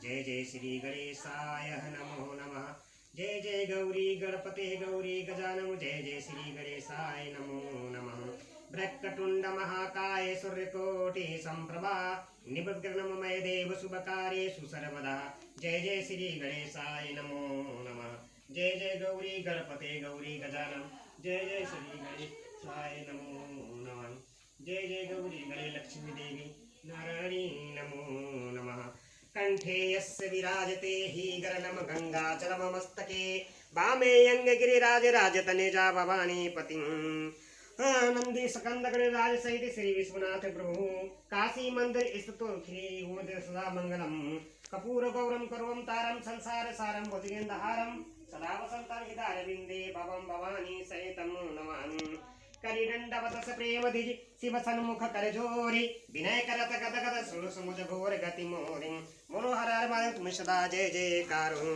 जय जय श्री गणेशाय नमो नमः। जय जय गौरी गणपते गौरी गजानन। जय जय श्री गणेशाय नमो नमः। ब्रह्मटुंड महाकाय सूर्यकोटि संप्रभा निबग्रनमय देव शुभकार्येषु सर्वदा। जय जय श्री गणेशाय नमो नमः। जय जय गौरी गणपते गौरी गजानन। जय जय श्री गणेशाय नमो नमः। जय जय गौरी गणे लक्ष्मी देवी नारायणी नमो नमः। कंठे यस्य विराजते हि गरलम गंगाचलमस्तके वामे अंगगिरिराज राजतनेजा भवानी पतिं नंदी स्कंद गणराज सहित श्री विश्वनाथ प्रभु काशी मंदिर स्थितो खिरी होद सदा मंगलम कपूर गौरम करुवम तारम संसार सारम भुजगेंदहारम सदा वसंतं हितारविंदे भवम भवानी सहितं नमामि। करिदंडवत प्रेम धिज शिव सन्मुख कर जोरी विनय करत गद गद सुर समुझ घोर गति मोरी मोरो हर हर महादेव तुम सदा जय जयकारो।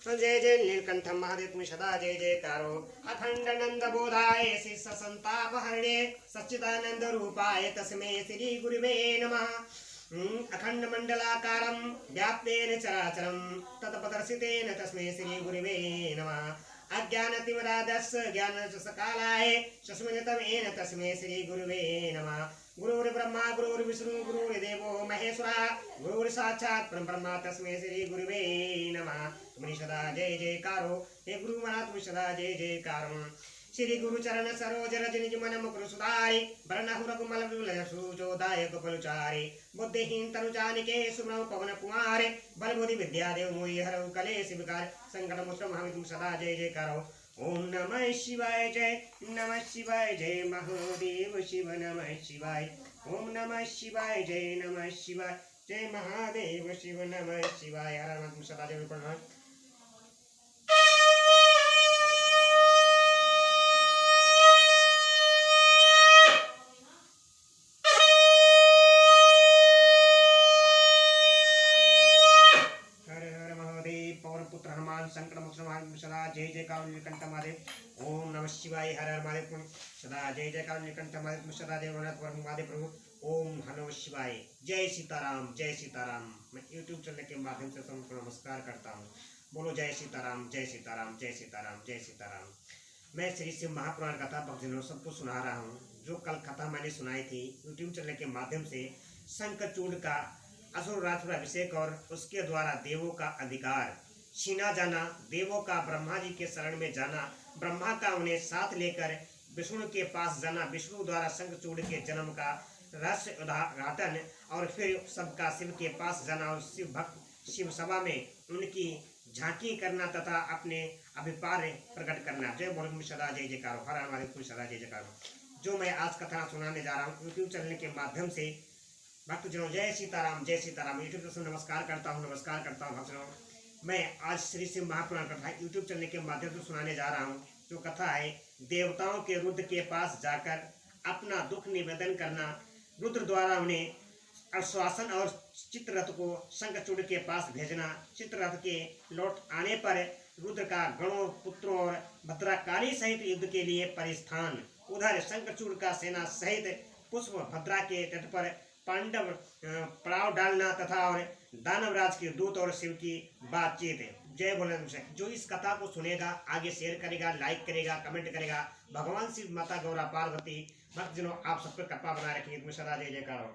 जय जय नीलकंठ महादेव तुम सदा जय जयकारो। अखंड नंद बोधाय शिष्य संताप हरणे सच्चिदानंद रूपाय तस्मै श्री गुरुवे नमः। अखंड मंडलाकारं व्याप्तेन चराचरं तत्पदर्शितेन तस्मै श्री गुरुवे नमः। अज्ञानतिमिरादस्य ज्ञानशकालाय शस्मिनितमेन तस्मै श्री गुरुवे नमः। गुरुर्ब्रह्मा गुरुर्विष्णु गुरुर्देवो महेश्वरः गुरुर्साक्षात् परब्रह्म तस्मै श्री गुरुवे नमः। तुम सदा जय जयकारो हे गुरु महाराज तुम सदा जय जयकारो। श्री गुरु चरण सरोज रज निज मन मुकुर सुधारि वरनहु रघुमल विमल सुजोदायक फलचारि बुद्धिहीन तनु जानिके सुमरौ पवन कुमार बल बुद्धि विद्या देव मोहि हरौ कलेश विकार संकट मोचन महावीर तुम सदा जय जयकारो। ओम नमः शिवाय जय महादेव शिव नमः शिवाय। ओम नमः शिवाय जय महादेव शिव नमः शिवाय। हर हर तुम सदा जय जयकारो। पुत्र हनुमान संकट मोचन सदा जय जयकार नीलकंठ महादेव। ओम नमः शिवाय। हर हर महादेव सदा जय जयकार नीलकंठ महादेव सदा जय महादेव प्रभु। ओम नमः शिवाय। जय सीताराम जय सीताराम। मैं यूट्यूब चैनल के माध्यम से सबको नमस्कार करता हूँ। बोलो जय सीताराम जय सीताराम जय सीताराम जय सीताराम। मैं श्री शिव महापुराण कथा भक्तजनों सबको सुना रहा हूँ। जो कल कथा मैंने सुनाई थी यूट्यूब चैनल के माध्यम से शंखचूड़ का असुर राज अभिषेक और उसके द्वारा देवों का अधिकार छीना जाना, देवों का ब्रह्मा जी के शरण में जाना, ब्रह्मा का उन्हें साथ लेकर विष्णु के पास जाना, विष्णु द्वारा शंखचूड़ के जन्म का रहस्य उद्घाटन और फिर सबका शिव के पास जाना और शिव भक्त शिव सभा में उनकी झांकी करना तथा अपने अभिप्राय प्रकट करना। जय बोलो सदा जय जयकारो। हर हर महादेव सदा जय जयकारो। जो मैं आज कथा सुनाने जा रहा हूँ यूट्यूब चैनल के माध्यम से भक्तजनों जय सीताराम जय सीताराम। यूट्यूब से नमस्कार करता हूँ भक्तजनों। मैं आज श्री शिव महापुराण कथा यूट्यूब चैनल के माध्यम से सुनाने जा रहा हूँ। जो कथा है देवताओं के रुद्र के पास जाकर अपना दुख निवेदन करना, रुद्र द्वारा उन्हें आश्वासन और चित्ररथ को शंखचूड़ के पास भेजना, चित्ररथ के लौट आने पर रुद्र का गणों पुत्रों और भद्राकाली सहित युद्ध के लिए परिस्थान। उधर शंखचूड़ का सेना सहित पुष्प भद्रा के तट पर पांडव पड़ाव डालना तथा और दानवराज के दूत और शिव की बातचीत। जय बोले। जो इस कथा को सुनेगा आगे शेयर करेगा, लाइक करेगा, कमेंट करेगा, भगवान शिव माता गौरा पार्वती भक्तजनों आप सबको कृपा बनाए रखेंगे। तुम सदा जय जयकार हो।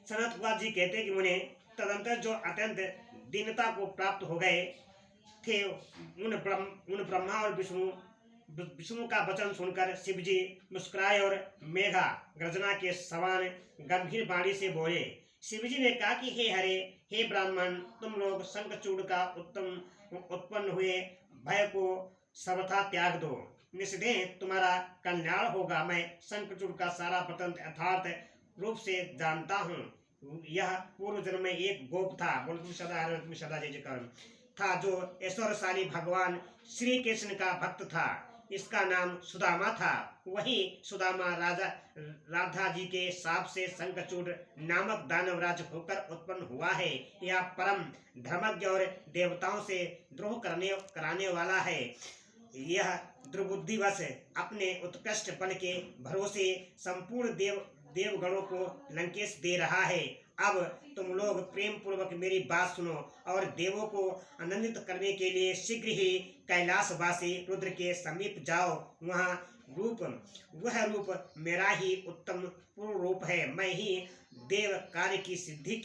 सनत कुमार जी कहते हैं कि मुने तदंतर जो अत्यंत दीनता को प्राप्त हो गए थे उन ब्रह्मा और विष्णु का वचन सुनकर शिवजी मुस्कुराए और मेघा गर्जना के समान गंभीर वाणी से बोले। शिवजी ने कहा कि हे हरे, हे ब्राह्मण, तुम लोग शंखचूड़ का उत्पन्न हुए भय को सर्वथा त्याग दो, निस्संदेह तुम्हारा कल्याण होगा। मैं शंखचूड़ का सारा वृत्तांत यथार्थ रूप से जानता हूँ। यह पूर्व जन्म में एक गोप था, बोल सदा जय जयकार, था जो ऐश्वर्यशाली भगवान श्री कृष्ण का भक्त था। इसका नाम सुदामा था। वही सुदामा राधा जी के शाप से शंखचूड़ नामक दानवराज होकर उत्पन्न हुआ है। यह परम धर्मज्ञ और देवताओं से द्रोह कराने वाला है। यह दुर्बुद्धिवश अपने उत्कृष्ट बल के भरोसे संपूर्ण देवगणों को लंकेश दे रहा है अब तुम लोग प्रेम पूर्वक मेरी बात सुनो और देवों को आनंदित करने के लिए शीघ्र ही कैलाशवासी रुद्र के समीप जाओ। वह रूप मेरा ही उत्तम पूर्ण रूप है। मैं ही देव कार्य की सिद्धि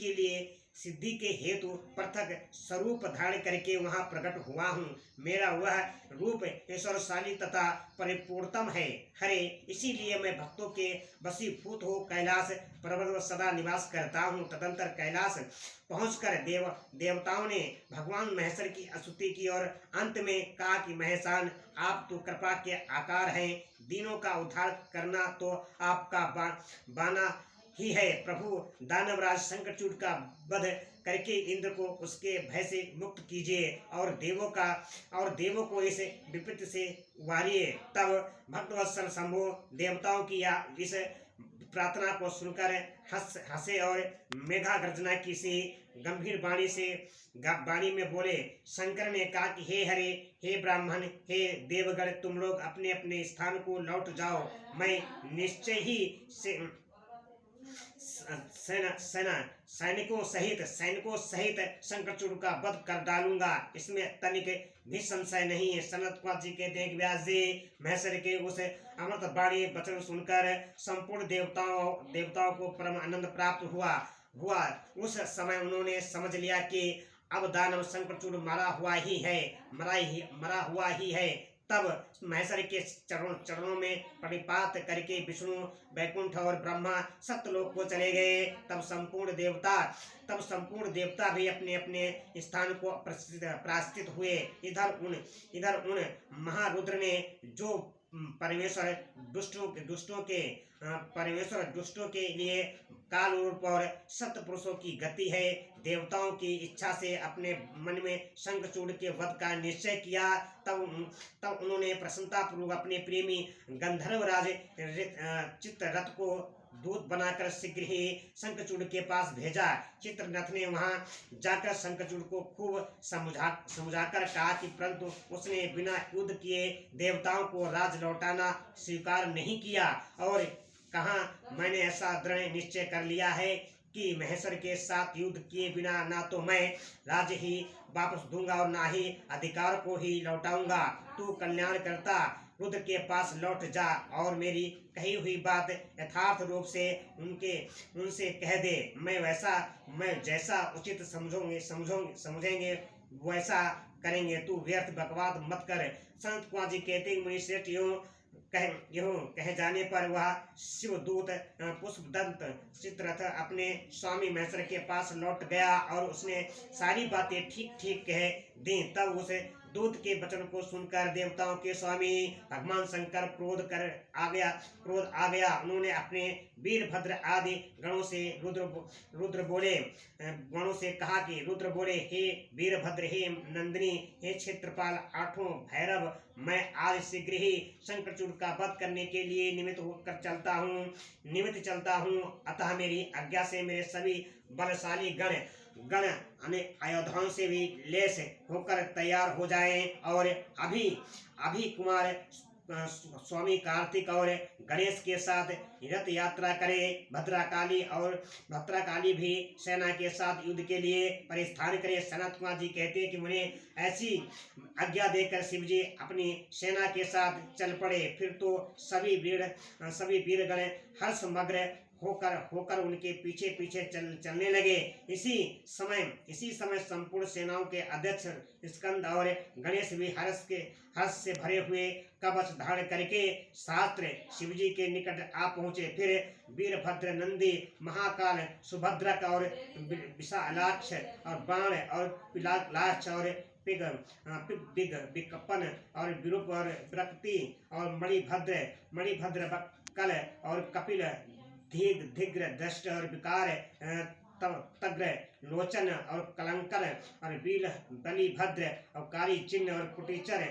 के हेतु पृथक स्वरूप धारण करके वहां प्रकट हुआ हूँ। मेरा वह रूप ऐश्वर्यशाली तथा परिपूर्णतम है। हरे, इसीलिए मैं भक्तों के वशीभूत हो कैलाश पर्वत में सदा निवास करता हूँ। तदंतर कैलाश पहुंचकर देवताओं ने भगवान महेश्वर की स्तुति की और अंत में कहा कि महेशान, आप तो कृपा के आकार हैं। दीनों का उद्धार करना तो आपका बाना ही है। प्रभु, दानवराज शंखचूड़ का वध करके इंद्र को उसके भय से मुक्त कीजिए और देवों को इस विपत्ति से उबारिए। तब भक्तवत्सल शंभु देवताओं की इस प्रार्थना को सुनकर हंसे और मेघा गर्जना की सी गंभीर वाणी में बोले। शंकर ने कहा कि हे हरे, हे ब्राह्मण, हे देवगण, तुम लोग अपने अपने स्थान को लौट जाओ। मैं निश्चय ही सैनिकों सहित शंखचूड़ का वध कर डालूंगा। इसमें तनिक भी संशय नहीं है। सनत कुमार जी कहते हैं कि व्यास जी, महेश्वर के उस अमृत वाणी वचन सुनकर संपूर्ण देवताओं को परम आनंद प्राप्त हुआ। उस समय उन्होंने समझ लिया कि अब दानव शंखचूड़ मरा हुआ ही है। तब महेश्वर के चरणों में प्रणिपात करके विष्णु वैकुंठ और ब्रह्मा सत्यलोक को चले गए। तब संपूर्ण देवता भी अपने अपने स्थान को प्राश्चित हुए। इधर उन महारुद्र ने जो परमेश्वर दुष्टों के लिए काल रूप और सत्य पुरुषों की गति है, देवताओं की इच्छा से अपने मन में शंखचूड़ के वध का निश्चय किया। तब उन्होंने प्रसन्नता पूर्वक अपने प्रेमी गंधर्वराज चित्ररथ को दूत बनाकर शीघ्र ही शंखचूड़ के पास भेजा। चित्ररथ ने वहां जाकर शंखचूड़ को खूब समझाकर कहा कि परंतु उसने बिना युद्ध किए देवताओं को राज लौटाना स्वीकार नहीं किया और कहा, मैंने ऐसा दृढ़ निश्चय कर लिया है कि महेश्वर के साथ युद्ध किए बिना ना तो मैं राज्य ही वापस दूंगा और ना ही अधिकार को ही लौटाऊंगा। तू कल्याण करता रुद्र के पास लौट जा और मेरी कही हुई बात यथार्थ रूप से उनसे कह दे। मैं जैसा उचित समझेंगे वैसा करेंगे। तू व्यर्थ बकवाद मत कर। संत कुमार जी कहते, मुनि श्रेष्ठ, यूं कहे जाने पर वह शिवदूत पुष्पदंत चित्ररथ अपने स्वामी महेश्वर के पास लौट गया और उसने सारी बातें ठीक कह दी। तब उस दूत के वचन को सुनकर देवताओं के स्वामी भगवान शंकर क्रोध आ गया। उन्होंने अपने वीरभद्र आदि गणों से कहा कि रुद्र बोले, हे वीरभद्र, हे नंदिनी, हे क्षेत्रपाल, आठों भैरव, मैं आज शीघ्र ही शंखचूड़ का वध करने के लिए निमित्त चलता हूँ। अतः मेरी आज्ञा से मेरे सभी बलशाली गण आयुधों से भी लैस होकर तैयार हो जाएं और अभी कुमार स्वामी कार्तिक और गणेश के साथ रथ यात्रा करें। भद्रकाली भी सेना के साथ युद्ध के लिए परिस्थान करे। सनत कुमार जी कहते हैं कि उन्हें ऐसी आज्ञा देकर शिव जी अपनी सेना के साथ चल पड़े। फिर तो सभी वीरगण हर्षमग्न होकर उनके पीछे चलने लगे। इसी समय संपूर्ण सेनाओं के अध्यक्ष स्कंद और गणेश भी हर्ष से भरे हुए कवच धारण करके शास्त्र शिवजी के निकट आ पहुंचे। फिर वीरभद्र, नंदी, महाकाल, सुभद्रक और विशालाक्ष और बाण और पिलाक्ष और विकपन और विरूप और प्रकृति और मणिभद्र, बक्कल और कपिल, धिग्र, दृष्ट और विकार, तग्र, लोचन और कलंकर और बलिभद्र और काली चिन्ह और कुटीचर,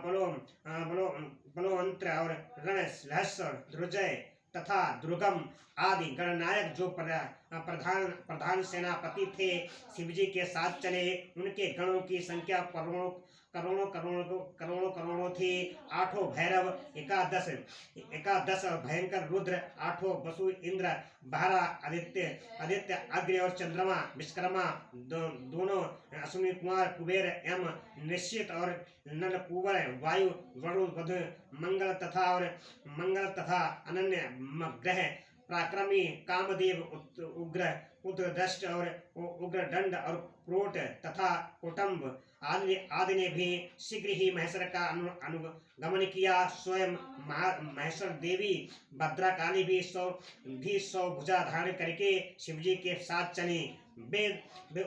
बलोअंत्र और रणलहस और ध्रुजय तथा दुर्गम आदि गणनायक जो प्रधान प्रधान सेनापति थे, शिवजी के साथ चले। उनके गणों की संख्या करोड़ों करोड़ों करोड़ों करोड़ों करोड़ों थी। आठों भैरव, एकादश एकादश भयंकर रुद्र, आठों वसु, इंद्र, बारह आदित्य आदित्य अग्नि और चंद्रमा, विश्वकर्मा, दोनों अश्विनी कुमार, कुबेर एवं निश्चित और नल कुंवर, वायु, वरुण, बुध, मंगल तथा अनन्य ग्रह, पराक्रमी, कामदेव, उग्र उग्रदष्ट और उग्रदंड और क्रोट तथा कुटुंब आदि ने भी शीघ्र ही महेश्वर का अनुगमन किया। स्वयं महेश्वर देवी भद्रकाली भी सौ भुजा धारण करके शिवजी के साथ चली। वे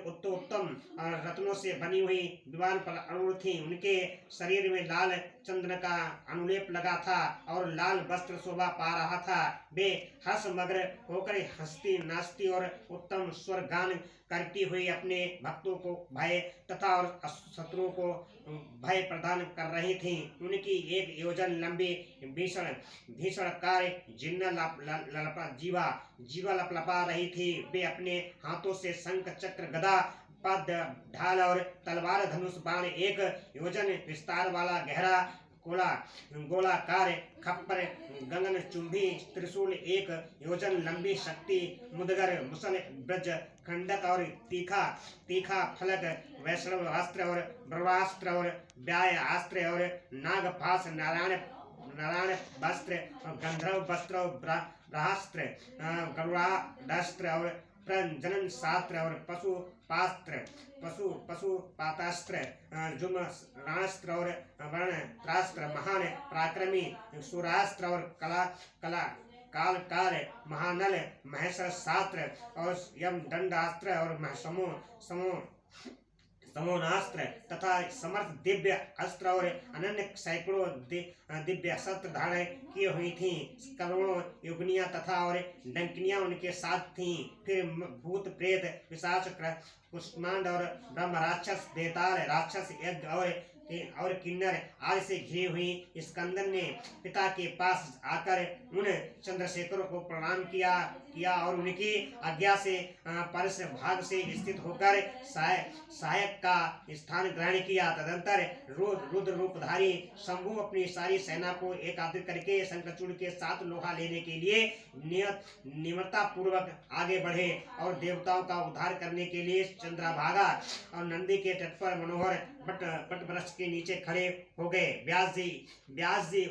उत्तम रत्नों से बनी हुई विमान पर अरूढ़ थी। उनके शरीर में लाल चंद्र का अनुलेप लगा था और लाल वस्त्र शोभा पा रहा था। वे हर्षमग्न होकर हंसती नाचती और उत्तम स्वर गान करती हुई अपने भक्तों को भय तथा और शत्रुओं को भय प्रदान कर रही थी। उनकी 1 योजन लंबी भीषण कार्य जीवा लपलपा रही थी। वे अपने हाथों से शंख, चक्र, गदा, पद, ढाल और तलवार, धनुष, बाण, 1 योजन विस्तार वाला गहरा गोलाकार खप्पर, गगन चुंबी त्रिशूल, 1 योजन लंबी शक्ति, मुदगर, मुसल, ब्रज खंडक और तीखा फलक, वैष्णव अस्त्र और ब्रह्मास्त्र और व्याय अस्त्र और नागपाश, नारायण वस्त्र और गंधर्व वस्त्र और ब्रह्मास्त्र, गरुड़ास्त्र और प्रजनन शास्त्र और पशुपातास्त्र, जुम्रास्त्र और वर्णत्रास्त्र, महान पराक्रमी सूरास्त्र और कालकार, महानल, महेश्वर शास्त्र और यम दंडास्त्र और समोनास्त्र तथा समर्थ दिव्य अस्त्र और अनन्य सैकड़ों दिव्य शस्त्र धारण की हुई थी। करोड़ों योगिनियां तथा और डंकिनियां उनके साथ थीं। फिर भूत, प्रेत, पिशाच, कुष्मांड और ब्रह्म राक्षस, बेताल राक्षस, यज्ञ और किन्नर आदि से घिरी हुई स्कंदन ने पिता के पास आकर उन चंद्रशेखर को प्रणाम किया और उनकी आज्ञा से परस भाग से स्थित होकर सहायक का स्थान ग्रहण किया। तदंतर रुद्र रूपधारी शंभु अपनी सारी सेना को एकत्रित करके शंखचूड़ के साथ लोहा लेने के लिए निम्रता पूर्वक आगे बढ़े और देवताओं का उद्धार करने के लिए चंद्रभागा और नंदी के तट पर मनोहर बट वृक्ष के नीचे खड़े हो गए। व्यास जी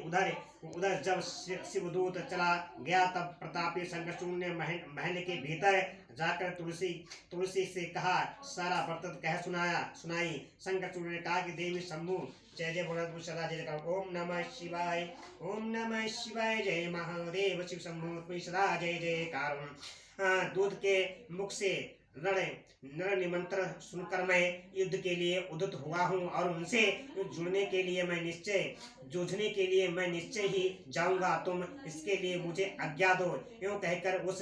उधर जब शिवदूत चला गया तब प्रतापी शंखचूड़ ने महल के भीतर जाकर तुलसी से कहा, सारा वृत्तांत कह सुनाई। शंखचूड़ ने कहा कि देवी शंभु जय जय बोल सदा जय जय। ओम नमः शिवाय, ओम नमः शिवाय, जय महादेव शिव शंभु सदा जय जयकार। दूध के मुख से नर निमंत्रण सुनकर मैं युद्ध के लिए उद्यत हुआ हूँ और उनसे जूझने के लिए मैं निश्चय ही जाऊंगा। तुम इसके लिए मुझे आज्ञा दो। यूं कहकर उस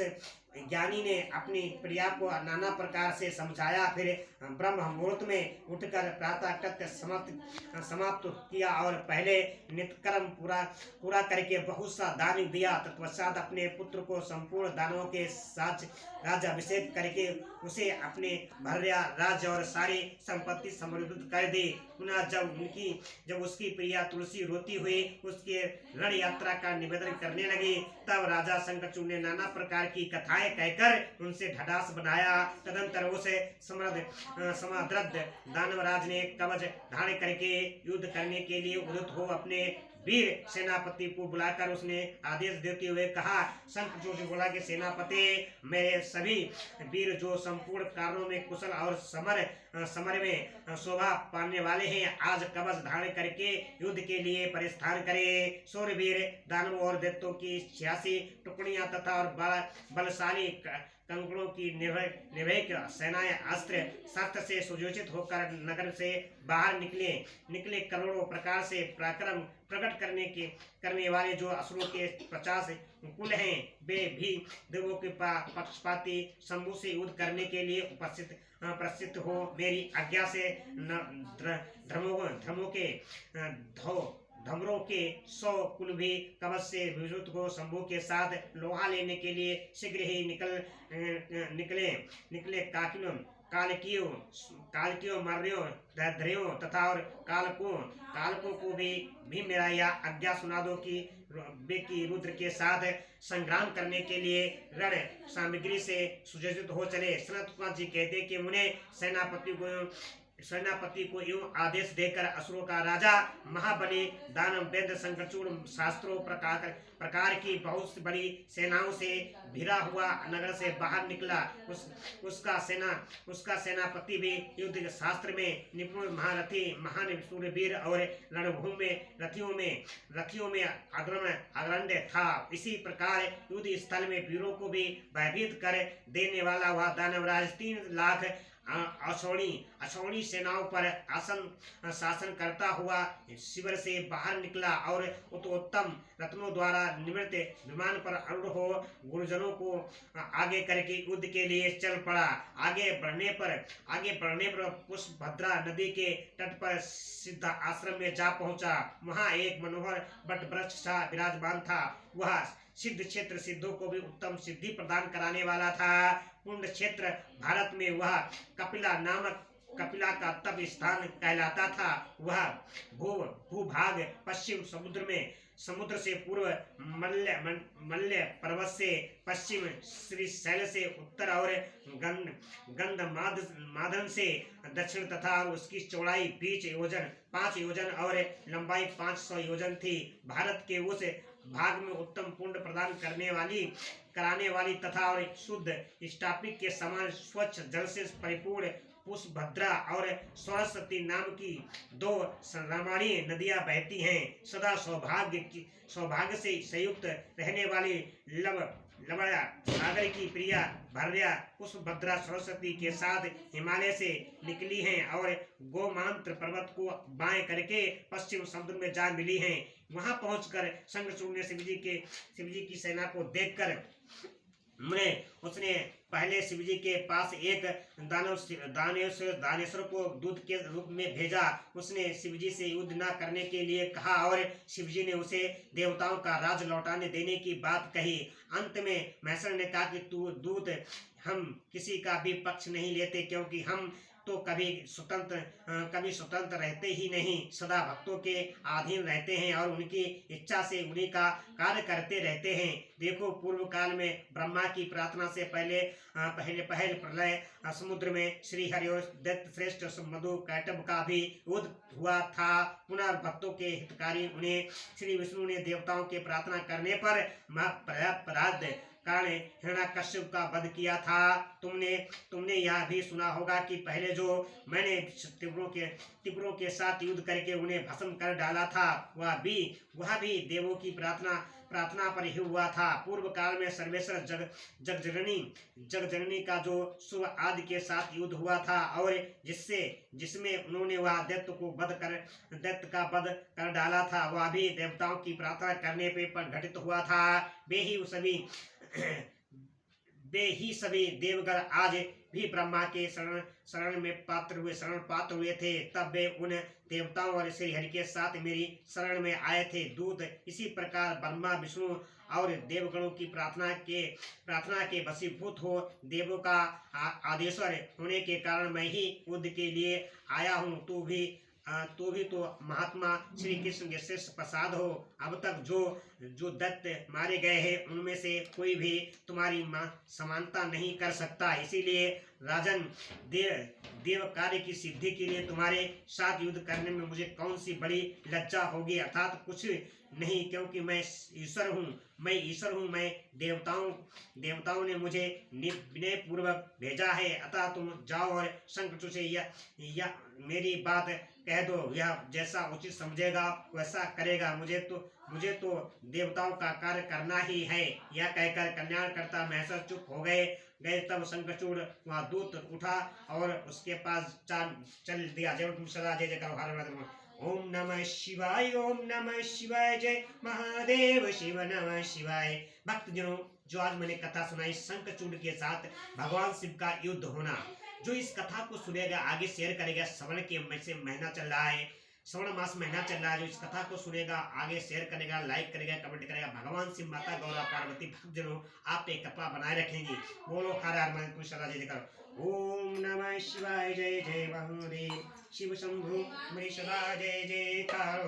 ज्ञानी ने अपनी प्रिया को नाना प्रकार से समझाया। फिर ब्रह्म मुहूर्त में उठकर प्रातः कृत्य समाप्त किया और पहले नित्यकर्म पूरा करके बहुत सा दान दिया। तत्पश्चात अपने पुत्र को संपूर्ण दानों के साथ राज्याभिषेक करके उसे अपने भर्या राज्य और सारी संपत्ति समृद्ध कर दी। पुनः जब उसकी प्रिया तुलसी रोती हुई उसके रण यात्रा का निवेदन करने लगी तब राजा शंखचूड़ ने नाना प्रकार की कथाएं कहकर उनसे ढाढ़स बनाया। तदंतर उसे समाद्रद दानवराज ने कवच धारण करके युद्ध करने के लिए उद्यत हो अपने वीर सेनापति को बुलाकर उसने आदेश देते हुए कहा। शंखचूड़ ने बोला कि सेनापति, मेरे सभी वीर जो संपूर्ण कार्यों में कुशल और समर में शोभा पाने वाले हैं, आज कवच धारण करके युद्ध के लिए प्रस्थान करें। सूरवीर दानवों और दैत्यों की 86 टुकड़ियां तथा और बलशाली कंकड़ों की निर्भय सेनाएं अस्त्र शस्त्र से सुयोजित होकर नगर से बाहर निकले। करोड़ों प्रकार से पराक्रम प्रकट करने वाले जो असुरों के 50 कुल हैं, वे भी देवों के पक्षपाती शंभु से युद्ध करने के लिए उपस्थित हो। मेरी आज्ञा से धमरों के 100 कुल भी कवच से विद्युत को शंभु के साथ लोहा लेने के लिए शीघ्र ही निकले कालकियों मर्यों दैद्रियों तथा और कालकों को भी मेरा यह आज्ञा सुना दो कि रुद्र के साथ संग्राम करने के लिए रण सामग्री से सुसज्जित हो चले। सनत कुमार जी कहते कि मुने सेनापति को यूं आदेश देकर असुरों का राजा महाबली दानव वेंद्र शंकरचूड़ शास्त्रों प्रकार की बहुत बड़ी सेनाओं से घिरा हुआ नगर से बाहर निकला। उसका सेनापति भी युद्ध शास्त्र में निपुण महारथी महान सूरवीर और रणभूमि में रथियों में अग्रण्य था। इसी प्रकार युद्ध स्थल में वीरों को भी भयभीत कर देने वाला वह दानवराज 3 लाख अक्षौणी सेनाओं पर शासन करता हुआ शिविर से बाहर निकला और उत्तम रत्नों द्वारा निर्मित विमान पर आरूढ़ हो गुरुजनों को आगे करके युद्ध के लिए चल पड़ा। आगे बढ़ने पर पुष्पभद्रा नदी के तट पर सिद्ध आश्रम में जा पहुंचा। वहां एक मनोहर बट वृक्ष विराजमान था। वह सिद्ध क्षेत्र सिद्धों को भी उत्तम सिद्धि प्रदान कराने वाला था। पुण्य क्षेत्र भारत में वह कपिला का तप स्थान कहलाता था। वह भूभाग पश्चिम समुद्र से पूर्व मल्य पर्वत से पश्चिम श्रीशैल से उत्तर और गंधमादन से दक्षिण तथा उसकी चौड़ाई 5 योजन और लंबाई 500 योजन थी। भारत के उस भाग में उत्तम पुण्य प्रदान कराने वाली तथा और शुद्ध स्टापिक के समान स्वच्छ जल से परिपूर्ण पुष्पभद्रा और सरस्वती नाम की 2 रमणीय नदियां बहती हैं। सदा सौभाग्य से संयुक्त रहने वाली लवणा सागर की प्रिया भर्या पुष्पभद्रा सरस्वती के साथ हिमालय से निकली हैं और गोमांत्र पर्वत को बाएं करके पश्चिम समुद्र में जा मिली हैं। वहां पहुंचकर शंकरचूड़ ने शिवजी की सेना को देखकर उसने पहले शिवजी के पास एक दानेश्वर को दूत के रूप में भेजा। उसने शिवजी से युद्ध न करने के लिए कहा और शिवजी ने उसे देवताओं का राज लौटाने देने की बात कही। अंत में महेश्वर ने कहा कि तू दूत, हम किसी का भी पक्ष नहीं लेते, क्योंकि हम तो कभी स्वतंत्र रहते ही नहीं, सदा भक्तों के अधीन रहते हैं और उनकी इच्छा से उन्हीं का कार्य करते रहते हैं। देखो, पूर्व काल में ब्रह्मा की प्रार्थना से पहले प्रलय समुद्र में श्री हरिदत्त श्रेष्ठ मधु कैटभ का भी युद्ध हुआ था। पुनः भक्तों के हितकारी उन्हें श्री विष्णु ने देवताओं के प्रार्थना करने पर महापराध कारण हिरण्यकश्यप का वध किया था। तुमने यह भी सुना होगा कि पहले जो मैंने त्रिपुरों के साथ युद्ध करके उन्हें भस्म कर डाला था, वह भी देवों की प्रार्थना पर ही हुआ था। पूर्व काल में सर्वेश्वर जगजननी का जो शुभ आदि के साथ युद्ध हुआ था और जिसमें उन्होंने वह दैत्य का वध कर डाला था, वह भी देवताओं की प्रार्थना करने पर घटित हुआ था। वे ही सभी देवगण आज भी ब्रह्मा के शरण पात्र हुए थे। तब वे उन देवताओं और श्री हरि के साथ मेरी शरण में आए थे। दूत इसी प्रकार ब्रह्मा विष्णु और देवगणों की प्रार्थना के वशीभूत हो देवों का आदेश्वर होने के कारण मैं ही युद्ध के लिए आया हूँ। तू भी तो महात्मा श्री कृष्ण के श्रेष्ठ प्रसाद हो। अब तक जो दैत्य मारे गए हैं उनमें से कोई भी तुम्हारी समानता नहीं कर सकता। इसीलिए राजन, देव कार्य की सिद्धि के लिए तुम्हारे साथ युद्ध करने में मुझे कौन सी बड़ी लज्जा होगी, अर्थात कुछ नहीं, क्योंकि मैं ईश्वर हूँ। मैं देवताओं ने मुझे विनय पूर्वक भेजा है। अतः तुम जाओ और शंकर से या मेरी बात कह दो, यह जैसा उचित समझेगा वैसा करेगा। मुझे तो देवताओं का कार्य करना ही है। यह कहकर कल्याणकर्ता महेश्वर चुप हो गए। तब शंकरचूड़ वहाँ दूत उठा और उसके पास चल दिया। जय तुम सदा जय जयकार हर। ओम नमः शिवाय, ओम नमः शिवाय, जय महादेव शिव नमः शिवाय। भक्तजनों, जो आज मैंने कथा सुनाई शंकरचूड़ के साथ भगवान शिव का युद्ध होना, जो इस कथा को सुनेगा, आगे शेयर करेगा, श्रवण के महीना चल रहा है, श्रवण मास महीना चल रहा है, जो इस कथा को सुनेगा, आगे शेयर करेगा, लाइक करेगा, कमेंट करेगा, भगवान शिव, माता गौरा, पार्वती, भक्तजनों आप पे कृपा बनाए रखेंगी। बोलो हर हर महादेव, सदा जय जयकार। ओम नमः शिवाय, जय जय महादेव, शिव शंभु मणि सदा जय जयकार।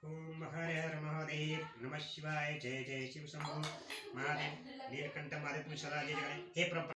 ओम हर हर महादेव, नमः शिवाय, जय जय शिव शंभु महादेव, नीलकंठ महादेव, सदा जय जयकार। हे प्रभु